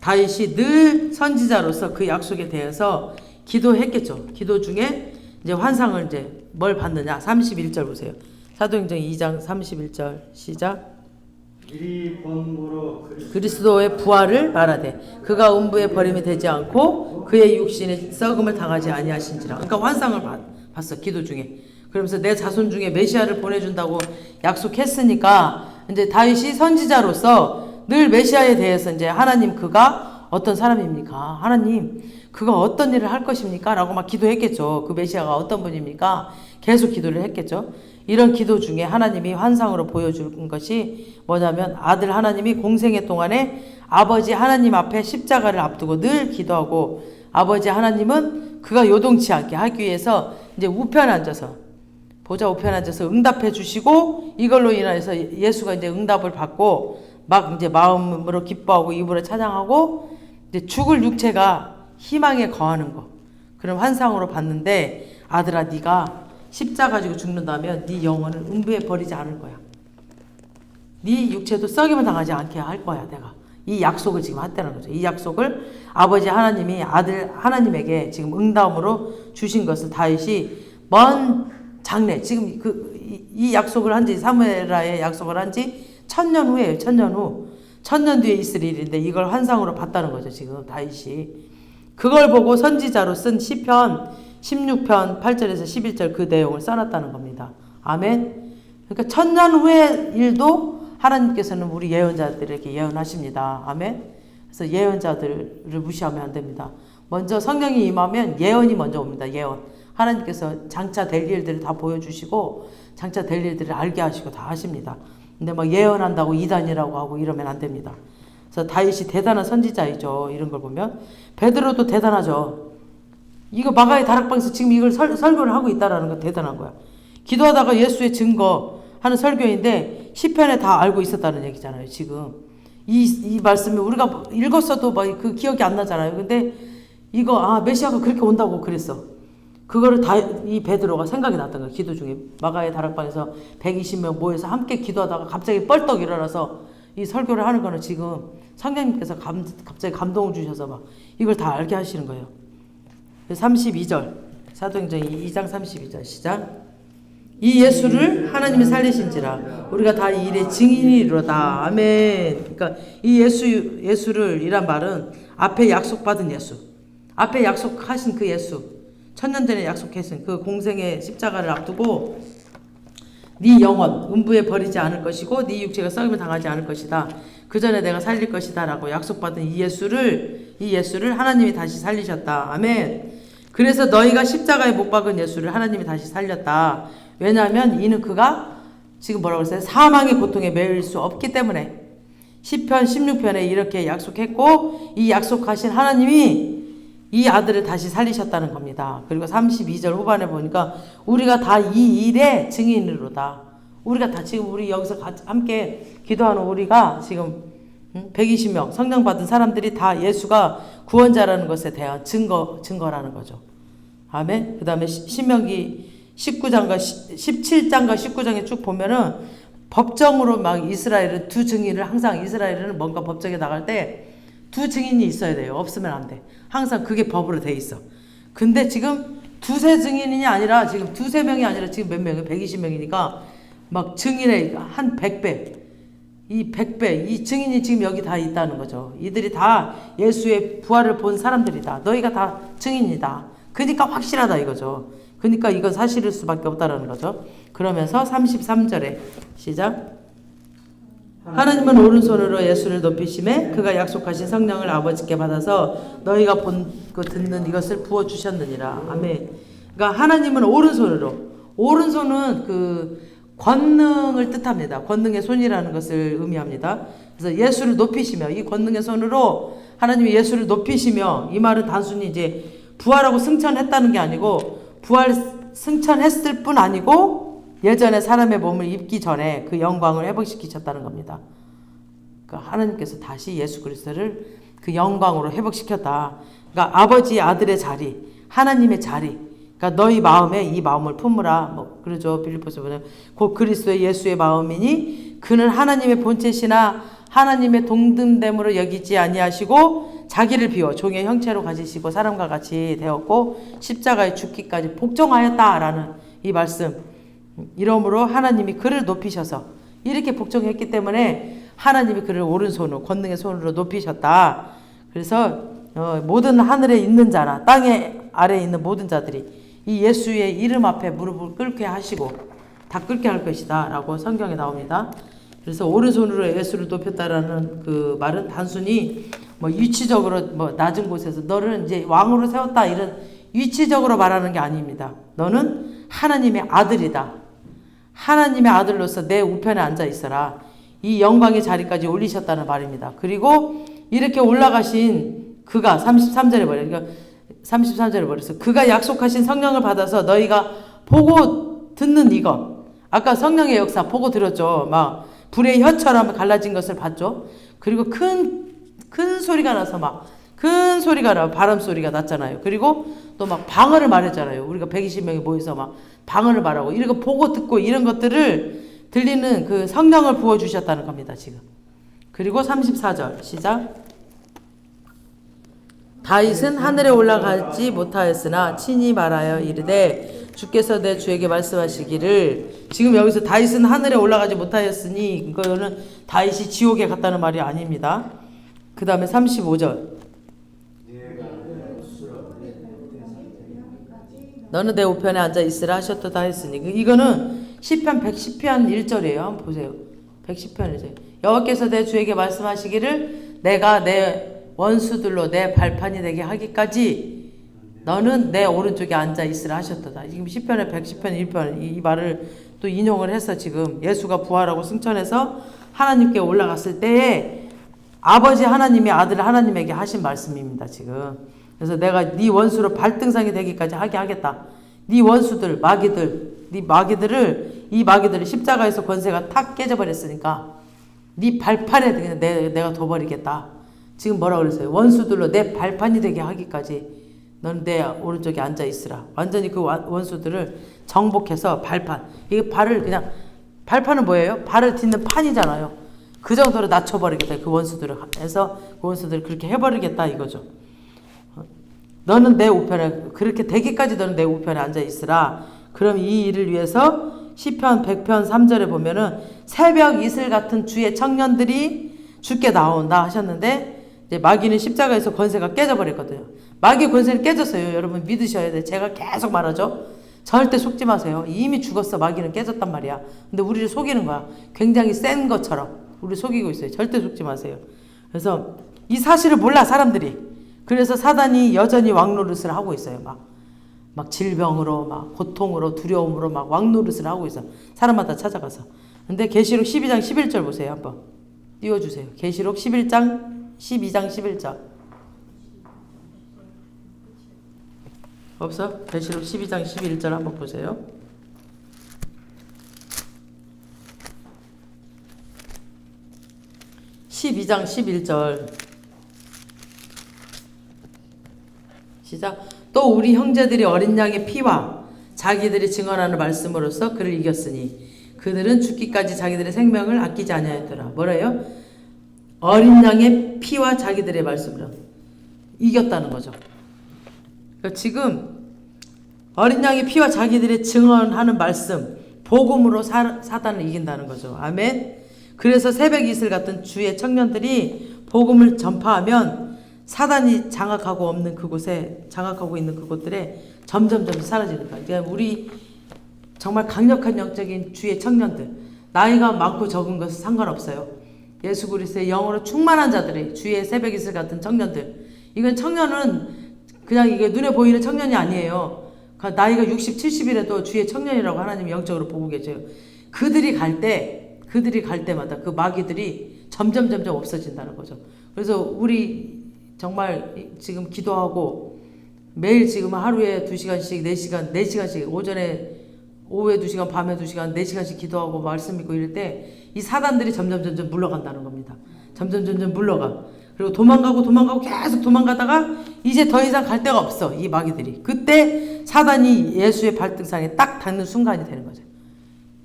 다윗이 늘 선지자로서 그 약속에 대해서 기도했겠죠. 기도 중에 이제 환상을 이제 뭘 받느냐? 31절 보세요. 사도행전 2장 31절 시작. 이리 본고로 그리스도의 부활을 말하되 그가 음부에 버림이 되지 않고 그의 육신의 썩음을 당하지 아니하신지라. 그러니까 환상을 봤어 기도 중에. 그러면서 내 자손 중에 메시아를 보내준다고 약속했으니까 이제 다윗이 선지자로서 늘 메시아에 대해서 이제 하나님 그가 어떤 사람입니까? 하나님 그가 어떤 일을 할 것입니까? 라고 막 기도했겠죠. 그 메시아가 어떤 분입니까? 계속 기도를 했겠죠. 이런 기도 중에 하나님이 환상으로 보여준 것이 뭐냐면 아들 하나님이 공생애 동안에 아버지 하나님 앞에 십자가를 앞두고 늘 기도하고 아버지 하나님은 그가 요동치 않게 하기 위해서 이제 우편에 앉아서 보좌 우편에 앉아서 응답해 주시고 이걸로 인해서 예수가 이제 응답을 받고 막 이제 마음으로 기뻐하고 입으로 찬양하고 이제 죽을 육체가 희망에 거하는 거 그런 환상으로 봤는데 아들아 네가 십자 가지고 죽는다면 네 영혼을 음부에 버리지 않을 거야. 네 육체도 썩임을 당하지 않게 할 거야 내가. 이 약속을 지금 했다는 거죠. 이 약속을 아버지 하나님이 아들 하나님에게 지금 응답으로 주신 것을 다윗이 먼 장래 지금 이 약속을 한지 사무엘라의 약속을 한지 1000년 후에요. 1000년 후. 1000년 뒤에 있을 일인데 이걸 환상으로 봤다는 거죠. 지금 다윗이. 그걸 보고 선지자로 쓴 시편 16편 8절에서 11절 그 내용을 써놨다는 겁니다. 아멘. 그러니까 1000년 후의 일도 하나님께서는 우리 예언자들에게 예언하십니다. 아멘. 그래서 예언자들을 무시하면 안 됩니다. 먼저 성령이 임하면 예언이 먼저 옵니다. 예언. 하나님께서 장차 될 일들을 다 보여주시고 장차 될 일들을 알게 하시고 다 하십니다. 근데 막 예언한다고 이단이라고 하고 이러면 안 됩니다. 그래서 다윗이 대단한 선지자이죠. 이런 걸 보면 베드로도 대단하죠. 이거 마가의 다락방에서 지금 이걸 설교를 하고 있다라는 건 대단한 거야. 기도하다가 예수의 증거하는 설교인데 시편에 다 알고 있었다는 얘기잖아요. 지금 이 말씀을 우리가 읽었어도 막 그 기억이 안 나잖아요. 근데 이거 메시아가 그렇게 온다고 그랬어. 그거를 다 이 베드로가 생각이 났던 거야. 기도 중에 마가의 다락방에서 120명 모여서 함께 기도하다가 갑자기 뻘떡 일어나서 이 설교를 하는 거는 지금 성령님께서 갑자기 감동을 주셔서 막 이걸 다 알게 하시는 거예요. 32절 사도행전 2장 32절 시작. 이 예수를 하나님이 살리신지라 우리가 다 이 일의 증인이로다. 아멘. 그러니까 이 예수를 이란 말은 앞에 약속받은 예수, 앞에 약속하신 그 예수, 1000년 전에 약속하신 그 공생의 십자가를 앞두고 네 영혼 음부에 버리지 않을 것이고 네 육체가 썩임을 당하지 않을 것이다. 그 전에 내가 살릴 것이다 라고 약속받은 이 예수를 하나님이 다시 살리셨다. 아멘. 그래서 너희가 십자가에 못 박은 예수를 하나님이 다시 살렸다. 왜냐하면 이는 그가 지금 뭐라고 했어요? 사망의 고통에 매일 수 없기 때문에. 시편 16편에 이렇게 약속했고 이 약속하신 하나님이 이 아들을 다시 살리셨다는 겁니다. 그리고 32절 후반에 보니까 우리가 다 이 일의 증인으로다. 우리가 다 지금 우리 여기서 함께 기도하는 우리가 지금 120명 성령 받은 사람들이 다 예수가 구원자라는 것에 대한 증거라는 거죠. 아멘. 그 다음에 신명기 19장과 17장과 19장에 쭉 보면은 법정으로 막 이스라엘은 두 증인을 항상 이스라엘은 뭔가 법정에 나갈 때 두 증인이 있어야 돼요. 없으면 안 돼. 항상 그게 법으로 돼 있어. 근데 지금 두세 증인이 아니라 지금 두세 명이 아니라 지금 몇 명이에요? 120명이니까 막 증인의 한 100배. 이 100배, 이 증인이 지금 여기 다 있다는 거죠. 이들이 다 예수의 부활을 본 사람들이다. 너희가 다 증인이다. 그러니까 확실하다 이거죠. 그러니까 이건 사실일 수밖에 없다라는 거죠. 그러면서 33절에 시작. 하나님은 오른손으로 예수를 높이심에 그가 약속하신 성령을 아버지께 받아서 너희가 본 그 듣는 이것을 부어 주셨느니라. 아멘. 그러니까 하나님은 오른손은 그 권능을 뜻합니다. 권능의 손이라는 것을 의미합니다. 그래서 예수를 높이시며 이 권능의 손으로 하나님이 예수를 높이시며 이 말은 단순히 이제 부활하고 승천했다는 게 아니고 부활 승천했을 뿐 아니고 예전에 사람의 몸을 입기 전에 그 영광을 회복시키셨다는 겁니다. 그러니까 하나님께서 다시 예수 그리스도를 그 영광으로 회복시켰다. 그러니까 아버지 아들의 자리, 하나님의 자리. 그러니까 너희 마음에 이 마음을 품으라. 뭐 그러죠. 빌립보서 보면 곧 그리스도의 예수의 마음이니 그는 하나님의 본체시나 하나님의 동등됨으로 여기지 아니하시고 자기를 비워 종의 형체로 가지시고 사람과 같이 되었고 십자가에 죽기까지 복종하였다라는 이 말씀. 이러므로 하나님이 그를 높이셔서 이렇게 복종했기 때문에 하나님이 그를 오른손으로 권능의 손으로 높이셨다. 그래서 모든 하늘에 있는 자나 땅에 아래에 있는 모든 자들이 이 예수의 이름 앞에 무릎을 꿇게 하시고 다 꿇게 할 것이다 라고 성경에 나옵니다. 그래서 오른손으로 예수를 높였다라는 그 말은 단순히 뭐 위치적으로 뭐 낮은 곳에서 너를 이제 왕으로 세웠다 이런 위치적으로 말하는 게 아닙니다. 너는 하나님의 아들이다. 하나님의 아들로서 내 우편에 앉아 있어라. 이 영광의 자리까지 올리셨다는 말입니다. 그리고 이렇게 올라가신 그가 33절에 그러니까 33절에 버렸어. 그가 약속하신 성령을 받아서 너희가 보고 듣는 이거. 아까 성령의 역사 보고 들었죠. 막 불의 혀처럼 갈라진 것을 봤죠. 그리고 큰 소리가 나서 막 큰 소리가 나 바람 소리가 났잖아요. 그리고 또 막 방언을 말했잖아요. 우리가 120명이 모여서 막 방언을 말하고 이런 거 보고 듣고 이런 것들을 들리는 그 성령을 부어 주셨다는 겁니다. 지금. 그리고 34절 시작. 다윗은 하늘에 올라가지 못하였으나 친히 말하여 이르되 주께서 내 주에게 말씀하시기를. 지금 여기서 다윗은 하늘에 올라가지 못하였으니 이거는 다윗이 지옥에 갔다는 말이 아닙니다. 그 다음에 35절. 너는 내 우편에 앉아 있으라 하셨도다 했으니 이거는 시편 110편 1절이에요. 한번 보세요. 110편 1절. 여호와께서 내 주에게 말씀하시기를 내가 내 원수들로 내 발판이 되게 하기까지 너는 내 오른쪽에 앉아 있으라 하셨도다. 지금 시편의 110편 1편 이 말을 또 인용을 해서 지금 예수가 부활하고 승천해서 하나님께 올라갔을 때에 아버지 하나님이 아들 하나님에게 하신 말씀입니다. 지금. 그래서 내가 네 원수로 발등상이 되기까지 하게 하겠다. 네 원수들 네 마귀들을 십자가에서 권세가 탁 깨져버렸으니까 네 발판에 그냥 내가 둬버리겠다. 지금 뭐라 그랬어요? 원수들로 내 발판이 되게 하기까지 너는 내 오른쪽에 앉아 있으라. 완전히 그 원수들을 정복해서 발판. 이게 발판은 뭐예요? 발을 딛는 판이잖아요. 그 정도로 낮춰버리겠다. 그 원수들을 해서 그 원수들을 그렇게 해버리겠다 이거죠. 너는 내 우편에 그렇게 되기까지 너는 내 우편에 앉아 있으라. 그럼 이 일을 위해서 시편 100편 3절에 보면은 새벽 이슬 같은 주의 청년들이 주께 나온다 하셨는데 이제 마귀는 십자가에서 권세가 깨져버렸거든요. 마귀 권세는 깨졌어요. 여러분 믿으셔야 돼. 제가 계속 말하죠. 절대 속지 마세요. 이미 죽었어. 마귀는 깨졌단 말이야. 근데 우리를 속이는 거야. 굉장히 센 것처럼 우리를 속이고 있어요. 절대 속지 마세요. 그래서 이 사실을 몰라 사람들이. 그래서 사단이 여전히 왕노릇을 하고 있어요. 막 질병으로, 막 고통으로, 두려움으로 막 왕노릇을 하고 있어. 사람마다 찾아가서. 근데 계시록 12장 11절 보세요. 한번 띄워주세요. 계시록 12장 11절. 없어? 계시록 12장 11절 한번 보세요. (12장 11절) 시작. 또 우리 형제들이 어린 양의 피와 자기들이 증언하는 말씀으로써 그를 이겼으니 그들은 죽기까지 자기들의 생명을 아끼지 아니하였더라. 뭐래요? 어린 양의 피와 자기들의 말씀으로 이겼다는 거죠. 그러니까 지금 어린 양의 피와 자기들의 증언하는 말씀, 복음으로 사단을 이긴다는 거죠. 아멘. 그래서 새벽 이슬 같은 주의 청년들이 복음을 전파하면 사단이 장악하고 있는 그곳들에 점점 사라지는 거예요. 그러니까 우리 정말 강력한 영적인 주의 청년들, 나이가 많고 적은 것은 상관없어요. 예수 그리스도의 영으로 충만한 자들이 주의 새벽 이슬 같은 청년들. 이건 청년은 그냥 이게 눈에 보이는 청년이 아니에요. 그러니까 나이가 60, 70이라도 주의 청년이라고 하나님이 영적으로 보고 계세요. 그들이 갈 때마다 그 마귀들이 점점 없어진다는 거죠. 그래서 우리 정말 지금 기도하고 매일 지금 하루에 2시간씩 4시간씩 오후에 2시간 밤에 2시간 4시간씩 기도하고 말씀 읽고 이럴 때 이 사단들이 점점 물러간다는 겁니다. 점점 물러가. 그리고 도망가고 계속 도망가다가 이제 더 이상 갈 데가 없어. 이 마귀들이. 그때 사단이 예수의 발등상에 딱 닿는 순간이 되는 거죠.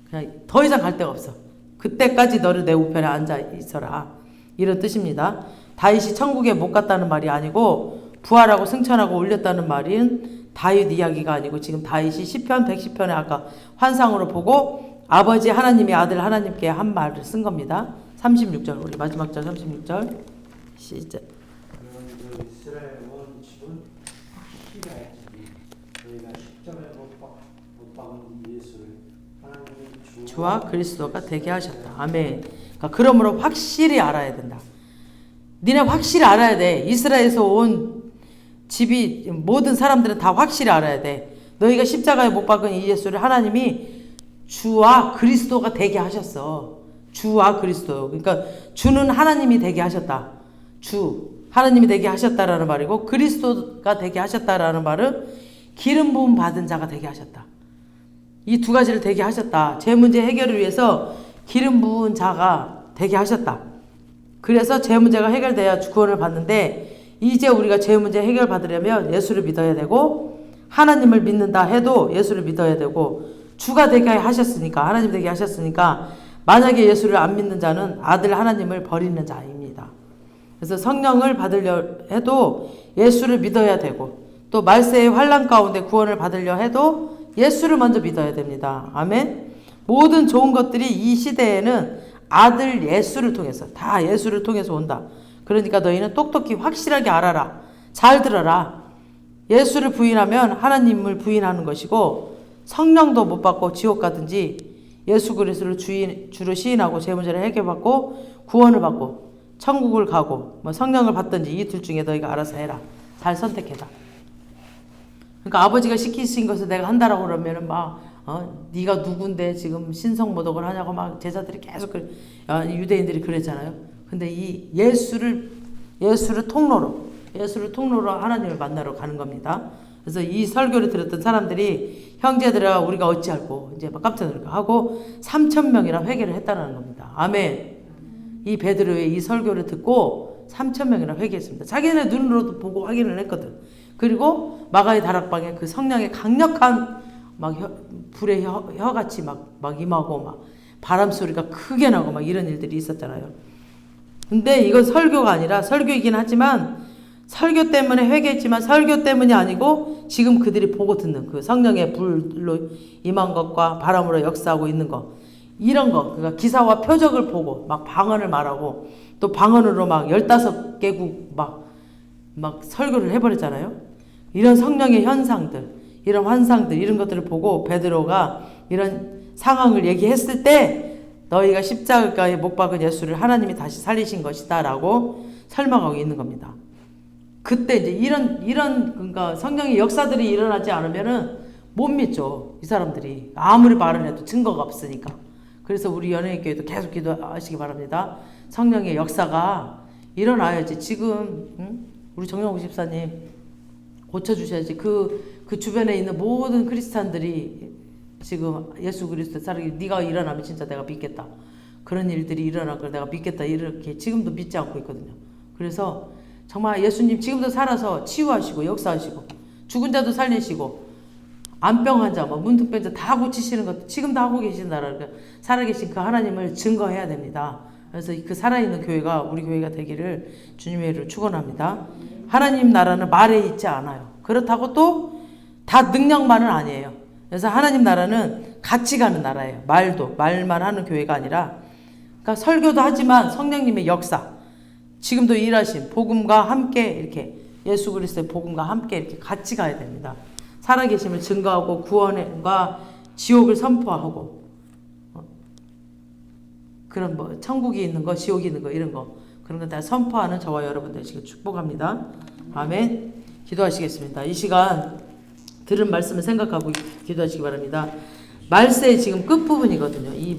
그냥 더 이상 갈 데가 없어. 그때까지 너를 내 우편에 앉아 있어라. 이런 뜻입니다. 다윗이 천국에 못 갔다는 말이 아니고 부활하고 승천하고 올렸다는 말은 다윗 이야기가 아니고 지금 다윗이 시편 110편에 아까 환상으로 보고 아버지 하나님이 아들 하나님께 한 말을 쓴 겁니다. 36절 우리 마지막 절 36절 시작. 그런데 이스라엘 온 집은 확실히 알지니 너희가 십자가에 못 박은 예수를 하나님이 주와 그리스도가 되게 하셨다. 아멘. 그러니까 그러므로 확실히 알아야 된다. 니네 확실히 알아야 돼. 이스라엘에서 온 집이 모든 사람들은 다 확실히 알아야 돼. 너희가 십자가에 못 박은 이 예수를 하나님이 주와 그리스도가 되게 하셨어. 주와 그리스도. 그러니까 주는 하나님이 되게 하셨다. 주 하나님이 되게 하셨다라는 말이고 그리스도가 되게 하셨다라는 말은 기름 부음 받은 자가 되게 하셨다. 이 두 가지를 되게 하셨다. 제 문제 해결을 위해서 기름 부은 자가 되게 하셨다. 그래서 제 문제가 해결돼야 구원을 받는데 이제 우리가 제 문제 해결 받으려면 예수를 믿어야 되고 하나님을 믿는다 해도 예수를 믿어야 되고 주가 되게 하셨으니까 하나님 되게 하셨으니까 만약에 예수를 안 믿는 자는 아들 하나님을 버리는 자입니다. 그래서 성령을 받으려 해도 예수를 믿어야 되고 또 말세의 환난 가운데 구원을 받으려 해도 예수를 먼저 믿어야 됩니다. 아멘. 모든 좋은 것들이 이 시대에는 아들 예수를 통해서 다 예수를 통해서 온다. 그러니까 너희는 똑똑히 확실하게 알아라. 잘 들어라. 예수를 부인하면 하나님을 부인하는 것이고 성령도 못 받고 지옥 가든지 예수 그리스도를 주로 시인하고 제 문제를 해결받고 구원을 받고 천국을 가고 뭐 성령을 받든지 이 둘 중에 너희가 알아서 해라. 잘 선택해라. 그러니까 아버지가 시키신 것을 내가 한다라고 그러면은 막 네가 누군데 지금 신성모독을 하냐고 막 제자들이 계속 유대인들이 그랬잖아요. 근데 이 예수를 통로로 하나님을 만나러 가는 겁니다. 그래서 이 설교를 들었던 사람들이 형제들아 우리가 어찌할꼬 이제 막 깜짝 놀라 하고 3,000명이나 회개를 했다는 겁니다. 아멘. 이 베드로의 이 설교를 듣고 3,000명이나 회개했습니다. 자기네 눈으로도 보고 확인을 했거든. 그리고 마가의 다락방에 그 성령의 강력한 막 불의 혀같이 막 임하고 막 바람 소리가 크게 나고 막 이런 일들이 있었잖아요. 근데 이건 설교가 아니라 설교이긴 하지만 설교 때문에 회개했지만 설교 때문이 아니고 지금 그들이 보고 듣는 그 성령의 불로 임한 것과 바람으로 역사하고 있는 것 이런 거 그러니까 기사와 표적을 보고 막 방언을 말하고 또 방언으로 막 15개국 막 설교를 해버렸잖아요. 이런 성령의 현상들 이런 환상들 이런 것들을 보고 베드로가 이런 상황을 얘기했을 때 너희가 십자가에 못 박은 예수를 하나님이 다시 살리신 것이다 라고 설명하고 있는 겁니다. 그때 이제 이런 그러니까 성령의 역사들이 일어나지 않으면은 못 믿죠. 이 사람들이 아무리 말을 해도 증거가 없으니까. 그래서 우리 연예인교회도 계속 기도하시기 바랍니다. 성령의 역사가 일어나야지. 지금 우리 정영국 집사님 고쳐주셔야지. 그 주변에 있는 모든 크리스찬들이 지금 예수 그리스도 살아기 네가 일어나면 진짜 내가 믿겠다. 그런 일들이 일어날 걸 내가 믿겠다. 이렇게 지금도 믿지 않고 있거든요. 그래서 정말 예수님 지금도 살아서 치유하시고 역사하시고 죽은 자도 살리시고 암병 환자, 문득병자 다 고치시는 것도 지금도 하고 계신다라는 살아계신 그 하나님을 증거해야 됩니다. 그래서 그 살아있는 교회가 우리 교회가 되기를 주님의 이름으로 축원합니다. 하나님 나라는 말에 있지 않아요. 그렇다고 또 다 능력만은 아니에요. 그래서 하나님 나라는 같이 가는 나라예요. 말만 하는 교회가 아니라 그러니까 설교도 하지만 성령님의 역사 지금도 일하신 복음과 함께 이렇게 예수 그리스도의 복음과 함께 이렇게 같이 가야 됩니다. 살아계심을 증거하고 구원과 지옥을 선포하고 그런 천국이 있는 거 지옥이 있는 거 이런 거 그런 거 다 선포하는 저와 여러분들 지금 축복합니다. 아멘. 기도하시겠습니다. 이 시간 들은 말씀을 생각하고 기도하시기 바랍니다. 말세의 지금 끝부분이거든요. 이